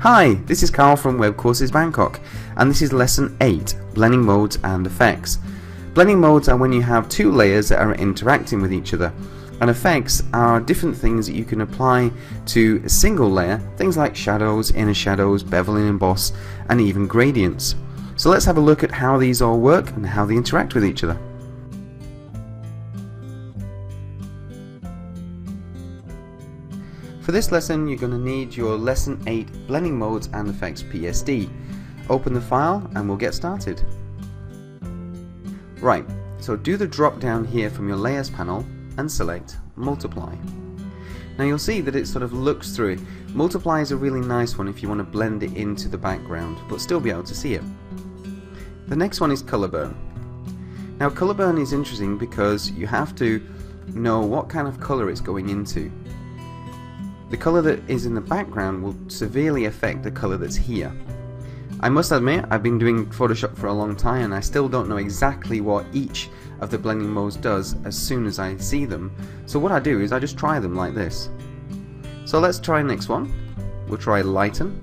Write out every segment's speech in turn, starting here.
Hi, this is Carl from Web Courses Bangkok, and this is Lesson 8, Blending Modes and Effects. Blending modes are when you have two layers that are interacting with each other, and effects are different things that you can apply to a single layer, things like shadows, inner shadows, bevel and emboss, and even gradients. So let's have a look at how these all work and how they interact with each other. For this lesson, you're going to need your Lesson 8 Blending Modes and Effects PSD. Open the file and we'll get started. Right, so do the drop down here from your Layers panel and select Multiply. Now you'll see that it sort of looks through it. Multiply is a really nice one if you want to blend it into the background, but still be able to see it. The next one is Color Burn. Now Color Burn is interesting because you have to know what kind of color it's going into. The color that is in the background will severely affect the color that's here. I must admit, I've been doing Photoshop for a long time and I still don't know exactly what each of the blending modes does as soon as I see them. So what I do is I just try them like this. So let's try the next one. We'll try Lighten.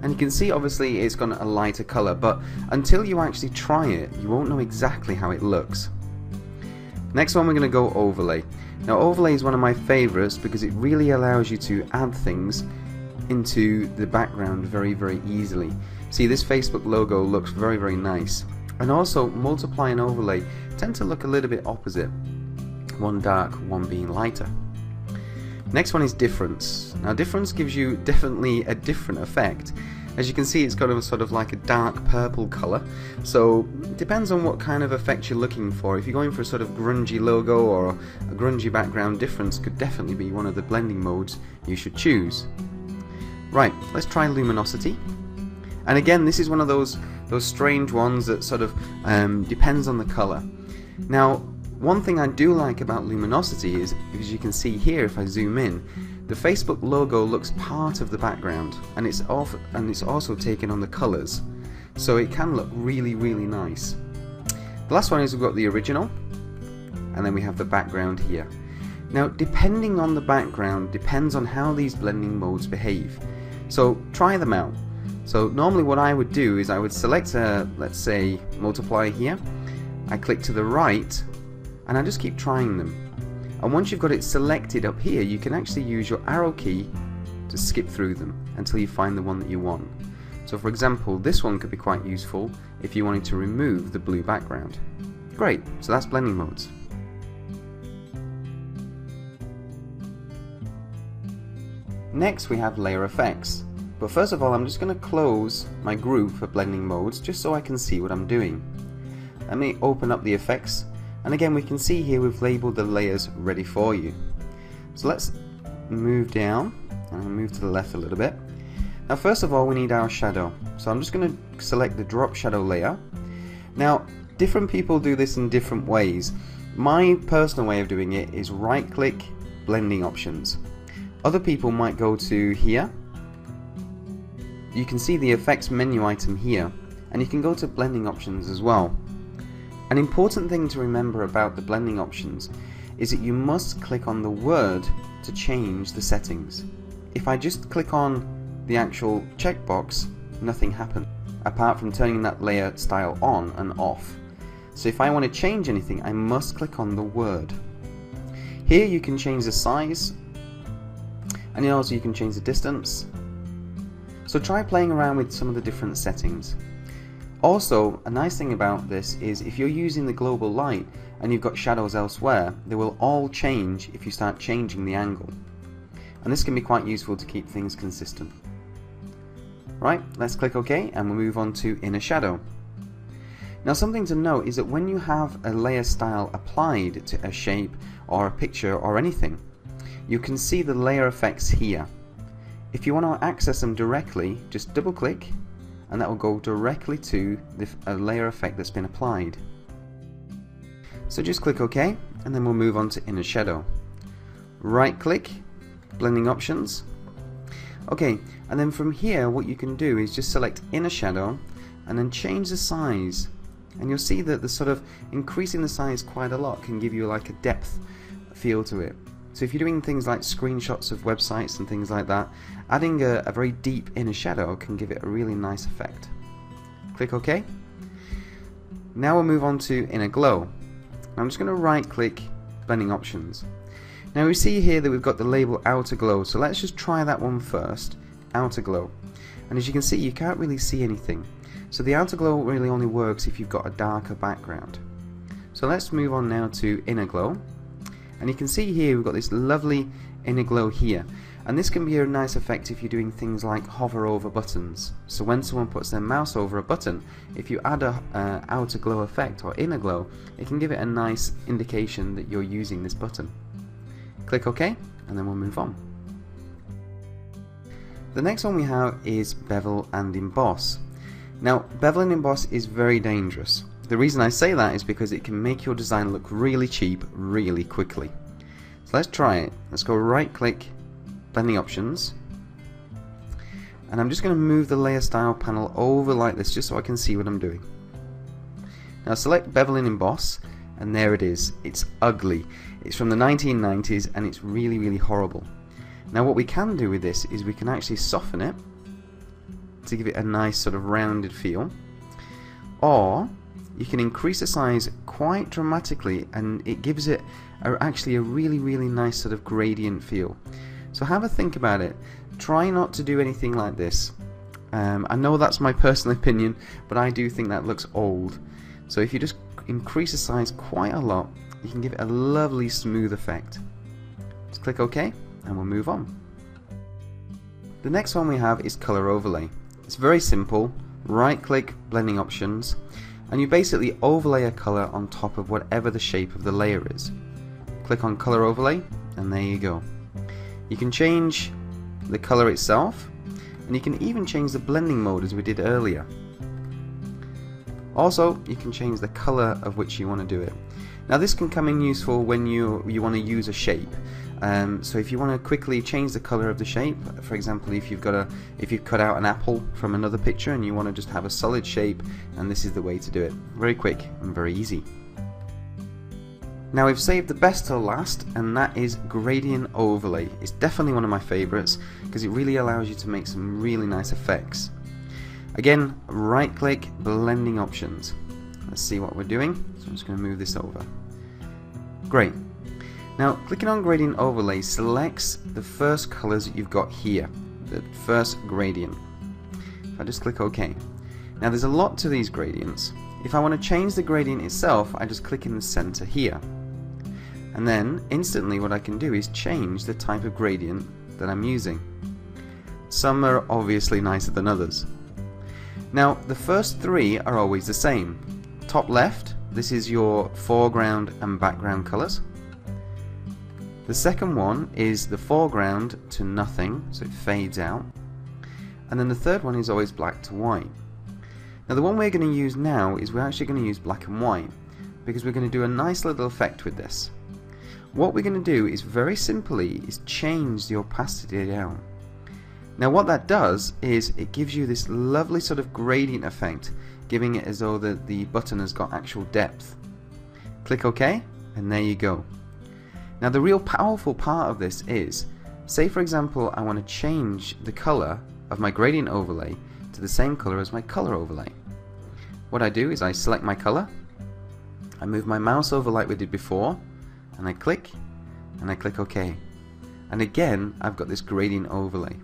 And you can see obviously it's got a lighter color, but until you actually try it, you won't know exactly how it looks. Next one, we're going to go Overlay. Now Overlay is one of my favorites because it really allows you to add things into the background very easily. See, this Facebook logo looks very nice, and also Multiply and Overlay tend to look a little bit opposite, one dark, one being lighter. Next one is Difference. Now Difference gives you definitely a different effect. As you can see, it's got a sort of like a dark purple color, so it depends on what kind of effect you're looking for. If you're going for a sort of grungy logo or a grungy background, Difference could definitely be one of the blending modes you should choose. Right, let's try Luminosity. And again, this is one of those strange ones that sort of depends on the color. Now, one thing I do like about Luminosity is, as you can see here if I zoom in, the Facebook logo looks part of the background, and it's also taken on the colors, so it can look really nice. The last one is we've got the original, and then we have the background here. Now depending on the background depends on how these blending modes behave, so try them out. So normally what I would do is I would select let's say Multiply here, I click to the right, and I just keep trying them. And once you've got it selected up here, you can actually use your arrow key to skip through them until you find the one that you want. So for example, this one could be quite useful if you wanted to remove the blue background. Great, so that's blending modes. Next we have layer effects. But first of all, I'm just going to close my group for blending modes just so I can see what I'm doing. Let me open up the effects. And again, we can see here we've labeled the layers ready for you. So let's move down and move to the left a little bit. Now first of all, we need our shadow. So I'm just going to select the drop shadow layer. Now different people do this in different ways. My personal way of doing it is right click, blending options. Other people might go to here. You can see the effects menu item here, and you can go to blending options as well. An important thing to remember about the blending options is that you must click on the word to change the settings. If I just click on the actual checkbox, nothing happens apart from turning that layer style on and off. So if I want to change anything, I must click on the word. Here you can change the size, and also you can change the distance. So try playing around with some of the different settings. Also, a nice thing about this is if you're using the global light and you've got shadows elsewhere, they will all change if you start changing the angle. And this can be quite useful to keep things consistent. Right, let's click OK and we'll move on to inner shadow. Now something to note is that when you have a layer style applied to a shape or a picture or anything, you can see the layer effects here. If you want to access them directly, just double click and that will go directly to a layer effect that's been applied. So just click OK and then we'll move on to inner shadow. Right click, blending options. Okay, and then from here what you can do is just select inner shadow and then change the size, and you'll see that the sort of increasing the size quite a lot can give you like a depth feel to it. So if you're doing things like screenshots of websites and things like that, adding a very deep inner shadow can give it a really nice effect. Click OK. Now we'll move on to inner glow. I'm just going to right click blending options. Now we see here that we've got the label outer glow, so let's just try that one first, outer glow. And as you can see, you can't really see anything. So the outer glow really only works if you've got a darker background. So let's move on now to inner glow. And you can see here we've got this lovely inner glow here. And this can be a nice effect if you're doing things like hover over buttons. So when someone puts their mouse over a button, if you add a outer glow effect or inner glow, it can give it a nice indication that you're using this button. Click OK, and then we'll move on. The next one we have is bevel and emboss. Now, bevel and emboss is very dangerous. The reason I say that is because it can make your design look really cheap really quickly. So let's try it. Let's go right click, blending options, and I'm just going to move the layer style panel over like this just so I can see what I'm doing. Now select bevel and emboss, and there it is. It's ugly. It's from the 1990s and it's really horrible. Now what we can do with this is we can actually soften it to give it a nice sort of rounded feel, or you can increase the size quite dramatically and it gives it actually a really nice sort of gradient feel. So have a think about it. Try not to do anything like this. I know that's my personal opinion, but I do think that looks old. So if you just increase the size quite a lot, you can give it a lovely smooth effect. Just click OK and we'll move on. The next one we have is color overlay. It's very simple. Right click, blending options, and you basically overlay a color on top of whatever the shape of the layer is. Click on color overlay and there you go. You can change the color itself, and you can even change the blending mode as we did earlier. Also, you can change the color of which you want to do it. Now this can come in useful when you want to use a shape. So if you want to quickly change the color of the shape, for example, if you've cut out an apple from another picture and you want to just have a solid shape, and this is the way to do it. Very quick and very easy. Now we've saved the best till last, and that is gradient overlay. It's definitely one of my favorites because it really allows you to make some really nice effects. Again, right click, blending options. Let's see what we're doing. So I'm just going to move this over. Great. Now clicking on gradient overlay selects the first colors that you've got here, the first gradient. If I just click OK. Now there's a lot to these gradients. If I want to change the gradient itself, I just click in the center here. And then instantly what I can do is change the type of gradient that I'm using. Some are obviously nicer than others. Now the first three are always the same. Top left, this is your foreground and background colors. The second one is the foreground to nothing, so it fades out. And then the third one is always black to white. Now the one we're going to use now is we're actually going to use black and white, because we're going to do a nice little effect with this. What we're going to do is very simply is change the opacity down. Now what that does is it gives you this lovely sort of gradient effect, giving it as though the button has got actual depth. Click OK, and there you go. Now the real powerful part of this is, say for example I want to change the color of my gradient overlay to the same color as my color overlay. What I do is I select my color, I move my mouse over like we did before, and I click OK. And again I've got this gradient overlay.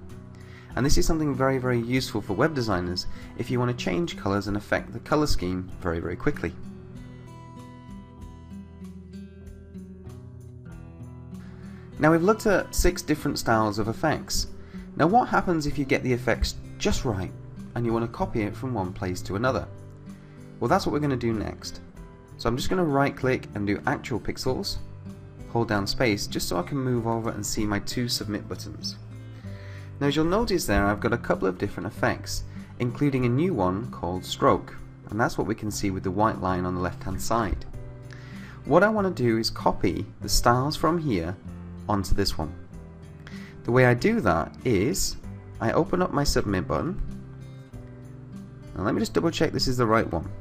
And this is something very useful for web designers if you want to change colors and affect the color scheme very quickly. Now we've looked at 6 different styles of effects. Now what happens if you get the effects just right and you want to copy it from one place to another? Well, that's what we're going to do next. So I'm just going to right click and do actual pixels, hold down space just so I can move over and see my 2 submit buttons. Now as you'll notice there, I've got a couple of different effects, including a new one called stroke, and that's what we can see with the white line on the left hand side. What I want to do is copy the styles from here onto this one. The way I do that is I open up my submit button. Now let me just double check this is the right one.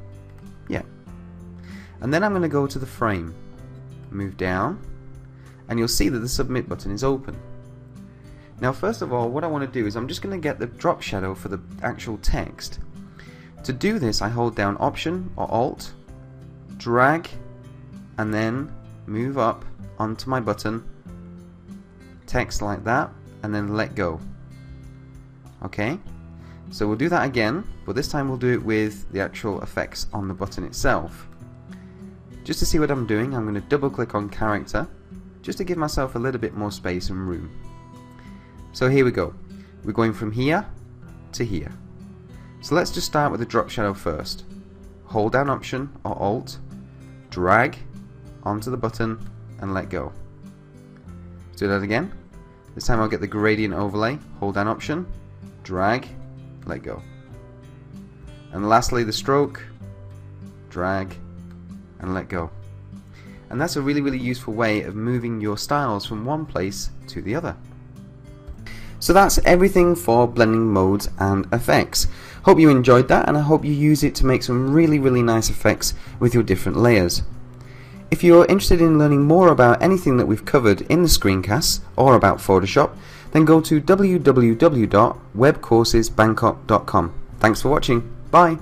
Yeah. And then I'm going to go to the frame, move down, and you'll see that the submit button is open. Now first of all, what I want to do is I'm just going to get the drop shadow for the actual text. To do this, I hold down Option or Alt, drag, and then move up onto my button, text like that, and then let go. Okay, so we'll do that again, but this time we'll do it with the actual effects on the button itself. Just to see what I'm doing, I'm going to double click on character, just to give myself a little bit more space and room. So here we go, we're going from here to here. So let's just start with the drop shadow first. Hold down Option or Alt, drag onto the button, and let go. Let's do that again. This time I'll get the gradient overlay, hold down Option, drag, let go. And lastly the stroke, drag, and let go. And that's a really useful way of moving your styles from one place to the other. So that's everything for blending modes and effects. Hope you enjoyed that, and I hope you use it to make some really nice effects with your different layers. If you're interested in learning more about anything that we've covered in the screencasts or about Photoshop, then go to www.webcoursesbangkok.com. Thanks for watching. Bye.